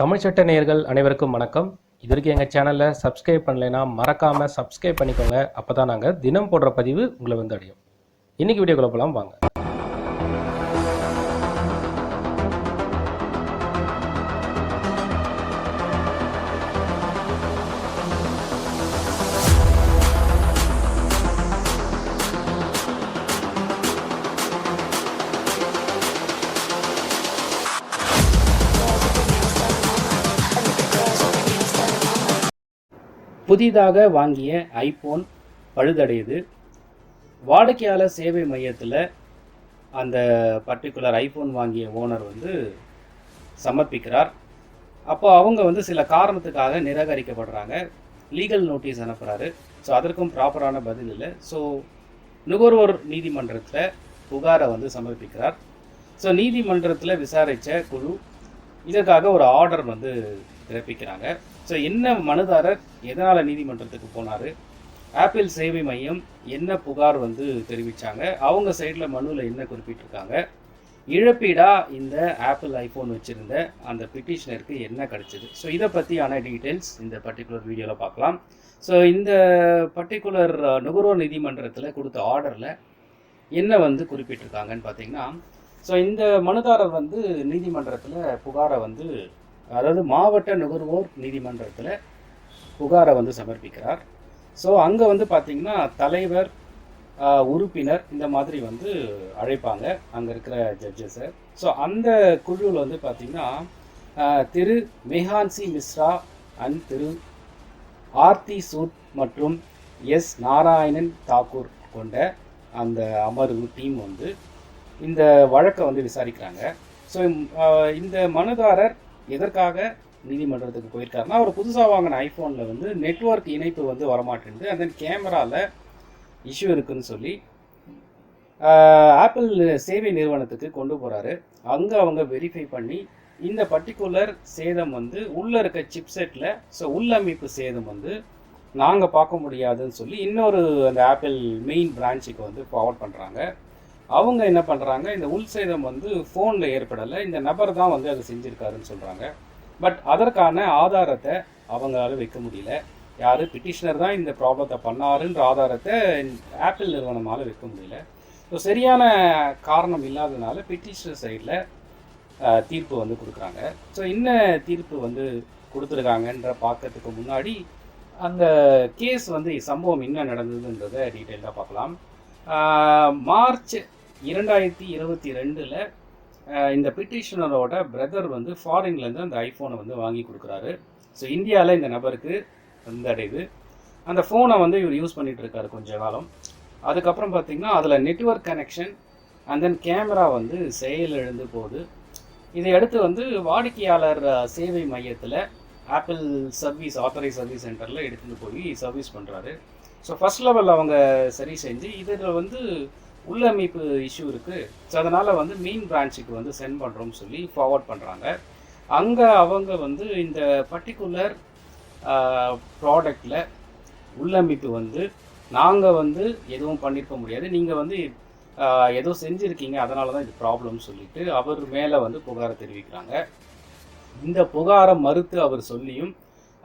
தமிழ் சட்ட நேயர்கள் அனைவருக்கும் வணக்கம். இது வரைக்கும் எங்கள் சேனலில் சப்ஸ்கிரைப் பண்ணலைன்னா மறக்காமல் சப்ஸ்கிரைப் பண்ணிக்கோங்க. அப்போ தான் நாங்கள் தினம் போடுற பதிவு உங்களை வந்து அடையும். இன்றைக்கி வீடியோக்குள்ள போகலாம் வாங்க. புதிதாக வாங்கிய ஐஃபோன் பழுதடையுது. வாடிக்கையாளர் சேவை மையத்தில் அந்த பர்டிகுலர் ஐஃபோன் வாங்கிய ஓனர் வந்து சமர்ப்பிக்கிறார். அப்போ அவங்க சில காரணத்துக்காக நிராகரிக்கப்படுறாங்க. லீகல் நோட்டீஸ் அனுப்புகிறாரு. ஸோ அதற்கும் ப்ராப்பரான பதில் இல்லை. ஸோ நுகர்வோர் நீதிமன்றத்தில் புகாரை சமர்ப்பிக்கிறார். ஸோ நீதிமன்றத்தில் விசாரித்த குழு இதற்காக ஒரு ஆர்டர் பிறப்பிக்கிறாங்க. ஸோ என்ன மனுதாரர் எதனால் நீதிமன்றத்துக்கு போனார், ஆப்பிள் சேவை மையம் என்ன புகார் தெரிவித்தாங்க, அவங்க சைடில் மனுவில் என்ன குறிப்பிட்டிருக்காங்க, இழப்பீடாக இந்த ஆப்பிள் ஐஃபோன் வச்சுருந்த அந்த பெட்டிஷனருக்கு என்ன கிடைச்சிது, ஸோ இதை பற்றியான டீட்டெயில்ஸ் இந்த பர்டிகுலர் வீடியோவில் பார்க்கலாம். ஸோ இந்த பர்டிகுலர் நுகர்வோர் நீதிமன்றத்தில் கொடுத்த ஆர்டரில் என்ன குறிப்பிட்டிருக்காங்கன்னு பார்த்தீங்கன்னா, ஸோ இந்த மனுதாரர் நீதிமன்றத்தில் புகாரை அதாவது மாவட்ட நுகர்வோர் நீதிமன்றத்தில் புகாரை சமர்ப்பிக்கிறார். ஸோ அங்கே பார்த்தீங்கன்னா தலைவர், உறுப்பினர் இந்த மாதிரி அழைப்பாங்க அங்கே இருக்கிற ஜட்ஜஸை. ஸோ அந்த குழுவில் பார்த்தீங்கன்னா திரு மெஹான்சி மிஸ்ரா அண்ட் திரு ஆர்த்தி சூட் மற்றும் எஸ் நாராயணன் தாக்கூர் கொண்ட அந்த அமர்வு டீம் இந்த வழக்கை விசாரிக்கிறாங்க. ஸோ இந்த மனுதாரர் எதற்காக நீதிமன்றத்துக்கு போயிருக்காருன்னா, அவர் புதுசாக வாங்கின ஐஃபோனில் நெட்வொர்க் இணைப்பு வரமாட்டேங்குது, அந்த கேமராவில் இஷ்யூ இருக்குதுன்னு சொல்லி ஆப்பிள் சேவை நிறுவனத்துக்கு கொண்டு போகிறாரு. அங்கே அவங்க வெரிஃபை பண்ணி இந்த பர்டிகுலர் சேதம் உள்ளே இருக்க சிப்செட்டில், ஸோ உள்ளமைப்பு சேதம் நாங்கள் பார்க்க முடியாதுன்னு சொல்லி இன்னொரு அந்த ஆப்பிள் மெயின் பிரான்ச்சுக்கு ஃபார்வர்ட் பண்ணுறாங்க. அவங்க என்ன பண்ணுறாங்க, இந்த உள் சேதம் ஃபோனில் ஏற்படலை, இந்த நபர் தான் அதை செஞ்சுருக்காருன்னு சொல்கிறாங்க. பட் அதற்கான ஆதாரத்தை அவங்களால வைக்க முடியல. யார், பெட்டிஷனர் தான் இந்த ப்ராப்ளத்தை பண்ணாருன்ற ஆதாரத்தை ஆப்பிள் நிறுவனமால் வைக்க முடியல. ஸோ சரியான காரணம் இல்லாததுனால பெட்டிஷனர் சைடில் தீர்ப்பு கொடுக்குறாங்க. ஸோ என்ன தீர்ப்பு கொடுத்துருக்காங்கன்ற பார்க்கறதுக்கு முன்னாடி அந்த கேஸ் சம்பவம் என்ன நடந்ததுன்றதை டீட்டெயிலாக பார்க்கலாம். மார்ச் 2022 இந்த பெட்டிஷனரோட பிரதர் ஃபாரின்லேருந்து அந்த ஐஃபோனை வாங்கி கொடுக்குறாரு. ஸோ இந்தியாவில் இந்த நபருக்கு வந்தடையுது. அந்த ஃபோனை இவர் யூஸ் பண்ணிகிட்டு இருக்காரு கொஞ்ச காலம். அதுக்கப்புறம் பார்த்திங்கன்னா அதில் network connection and then camera செயலிழந்து போகுது. இதையடுத்து வாடிக்கையாளர் சேவை மையத்தில் ஆப்பிள் சர்வீஸ் ஆத்தரைஸ் சர்வீஸ் சென்டரில் எடுத்துகிட்டு போய் சர்வீஸ் பண்ணுறாரு. ஸோ ஃபஸ்ட் லெவலில் அவங்க சரி செஞ்சு இதில் உள்ளமைப்பு இஷ்யூ இருக்குது, ஸோ அதனால் மெயின் பிரான்ச்சுக்கு சென்ட் பண்ணுறோம்னு சொல்லி ஃபார்வர்ட் பண்ணுறாங்க. அங்கே அவங்க இந்த பர்டிகுலர் ப்ராடக்டில் உள்ளமைப்பு நாங்கள் எதுவும் பண்ணியிருக்க முடியாது, நீங்கள் ஏதோ செஞ்சுருக்கீங்க, அதனால தான் இது ப்ராப்ளம்னு சொல்லிட்டு அவர் மேலே புகாரை தெரிவிக்கிறாங்க. இந்த புகாரை மறுத்து அவர் சொல்லியும்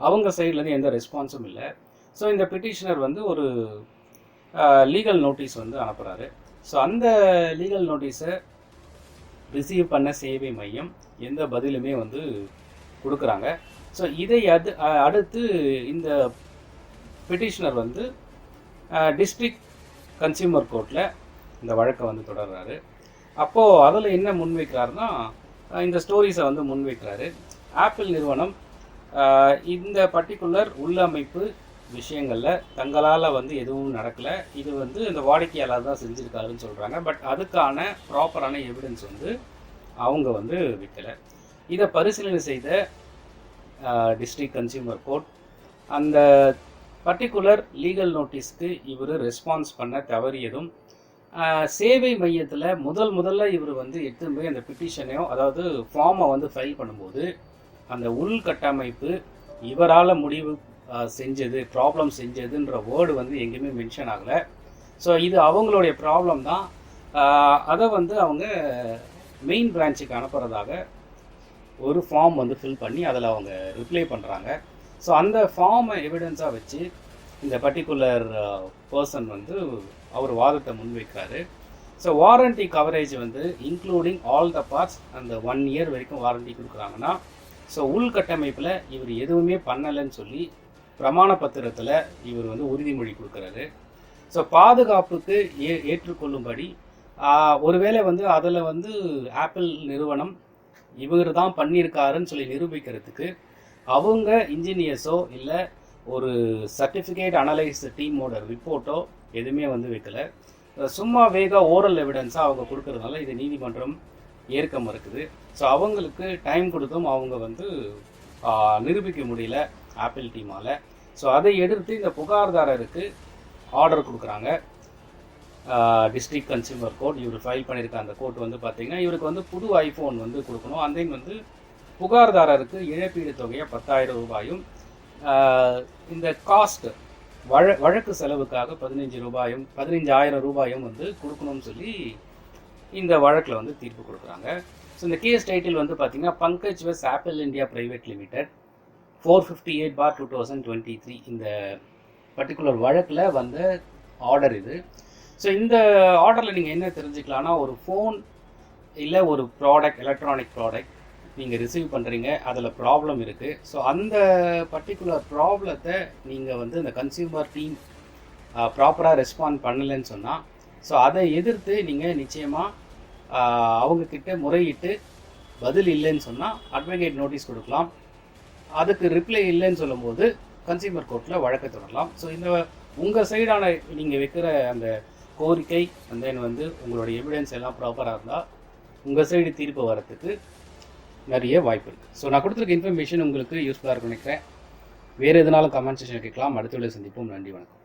அவங்க சைட்லேருந்து எந்த ரெஸ்பான்ஸும் இல்லை. ஸோ இந்த பெட்டிஷனர் ஒரு லீகல் நோட்டீஸ் அனுப்புகிறாரு. ஸோ அந்த லீகல் நோட்டீஸை ரிசீவ் பண்ண சேவை மையம் எந்த பதிலுமே கொடுக்குறாங்க. ஸோ இதை அடுத்து இந்த பெட்டிஷனர் டிஸ்ட்ரிக்ட் கன்சியூமர் கோர்ட்டில் இந்த வழக்கை தொடர்றாரு. அப்போது அதில் என்ன முன்வைக்கிறாருன்னா, இந்த ஸ்டோரிஸை முன்வைக்கிறாரு. ஆப்பிள் நிறுவனம் இந்த பர்டிகுலர் உள்ளமைப்பு விஷயங்களில் தங்களால் எதுவும் நடக்கலை, இது இந்த வாடிக்கையாளர் தான் செஞ்சுருக்காருன்னு சொல்கிறாங்க. பட் அதுக்கான ப்ராப்பரான எவிடன்ஸ் அவங்க வைக்கலை. இதை பரிசீலனை செய்த டிஸ்ட்ரிக்ட் கன்சியூமர் கோர்ட் அந்த பர்டிகுலர் லீகல் நோட்டீஸ்க்கு இவர் ரெஸ்பான்ஸ் பண்ண தவறியதும், சேவை மையத்தில் முதல்ல இவர் எடுத்துன்னு போய் அந்த பெட்டிஷனையோ அதாவது ஃபார்மை ஃபைல் பண்ணும்போது அந்த உள்கட்டமைப்பு இவரால் முடிவு செஞ்சது, ப்ராப்ளம் செஞ்சதுன்ற வேர்டு எங்கேயுமே மென்ஷன் ஆகலை. ஸோ இது அவங்களுடைய ப்ராப்ளம் தான். அதை அவங்க மெயின் பிரான்ச்சுக்கு அனுப்புறதாக ஒரு ஃபார்ம் வந்து ஃபில் பண்ணி அதில் அவங்க ரிப்ளை பண்ணுறாங்க. ஸோ அந்த ஃபார்மை எவிடன்ஸாக வச்சு இந்த பர்டிகுலர் பர்சன் வந்து அவர் வாதத்தை முன்வைக்கிறாரு. ஸோ வாரண்டி கவரேஜ் வந்து இன்க்ளூடிங் ஆல் த பார்ட்ஸ் அந்த 1 இயர் வரைக்கும் வாரண்டி கொடுக்குறாங்கன்னா, ஸோ உள்கட்டமைப்பில் இவர் எதுவுமே பண்ணலைன்னு சொல்லி பிரமாண பத்திரத்தில் இவர் வந்து உறுதிமொழி கொடுக்குறாரு. ஸோ பாதுகாப்புக்கு ஏற்றுக்கொள்ளும்படி ஒருவேளை வந்து அதில் வந்து ஆப்பிள் நிறுவனம் இவர் தான் பண்ணியிருக்காருன்னு சொல்லி நிரூபிக்கிறதுக்கு அவங்க இன்ஜினியர்ஸோ இல்லை ஒரு சர்டிஃபிகேட் அனலைஸ் டீமோட ரிப்போர்ட்டோ எதுவுமே வந்து வைக்கல. சும்மா வேக ஓரல் எவிடன்ஸாக அவங்க கொடுக்கறதுனால இது நீதிமன்றம் ஏற்க மறுக்குது. ஸோ அவங்களுக்கு டைம் கொடுத்தும் அவங்க வந்து நிரூபிக்க முடியல ஆப்பிள் டீமால். ஸோ அதை எடுத்து இந்த புகார்தாரருக்கு ஆர்டர் கொடுக்குறாங்க. டிஸ்ட்ரிக்ட் கன்சியூமர் கோர்ட் இவர் ஃபைல் பண்ணியிருக்க அந்த கோர்ட் வந்து பார்த்திங்கன்னா இவருக்கு வந்து புது ஐஃபோன் வந்து கொடுக்கணும். அந்த வந்து புகார்தாரருக்கு இழப்பீடு தொகையாக 10,000 ரூபாயும் இந்த காஸ்ட் வழக்கு செலவுக்காக 15,000 ரூபாயும் வந்து கொடுக்கணும்னு சொல்லி இந்த வழக்கில் வந்து தீர்ப்பு கொடுக்குறாங்க. ஸோ இந்த கேஸ் டைட்டில் வந்து பார்த்திங்கன்னா பங்கஜ் வெஸ் ஆப்பிள் இந்தியா பிரைவேட் லிமிடெட் 458/2023 இந்த பர்டிகுலர் வழக்கில் வந்த ஆர்டர் இது. ஸோ இந்த ஆர்டரில் நீங்கள் என்ன தெரிஞ்சுக்கலாம்னா, ஒரு ஃபோன் இல்லை ஒரு ப்ராடக்ட், எலக்ட்ரானிக் ப்ராடக்ட் நீங்கள் ரிசீவ் பண்ணுறீங்க, அதில் ப்ராப்ளம் இருக்குது. ஸோ அந்த பர்டிகுலர் ப்ராப்ளத்தை நீங்கள் வந்து இந்த கன்சியூமர் டீம் ப்ராப்பராக ரெஸ்பாண்ட் பண்ணலைன்னு சொன்னால், ஸோ அதை எதிர்த்து நீங்கள் நிச்சயமாக அவங்கக்கிட்ட முறையிட்டு பதில் இல்லைன்னு சொன்னால் அட்வொகேட் நோட்டீஸ் கொடுக்கலாம். அதுக்கு ரிப்ளை இல்லைன்னு சொல்லும்போது கன்சியூமர் கோர்ட்டில் வழக்கை தொடரலாம். ஸோ இந்த உங்கள் சைடான நீங்கள் வைக்கிற அந்த கோரிக்கை அண்ட் தென் வந்து உங்களோட எவிடன்ஸ் எல்லாம் ப்ராப்பராக இருந்தால் உங்கள் சைடு தீர்ப்பு வரத்துக்கு நிறைய வாய்ப்பு இருக்குது. ஸோ நான் கொடுத்துருக்க இன்ஃபர்மேஷன் உங்களுக்கு யூஸ்ஃபுல்லாக இருக்குன்னு நினைக்கிறேன். வேறு எதுனாலும் கமெண்ட் செக்ஷன் கேட்கலாம். அடுத்த வீடியோ சந்திப்போம். நன்றி, வணக்கம்.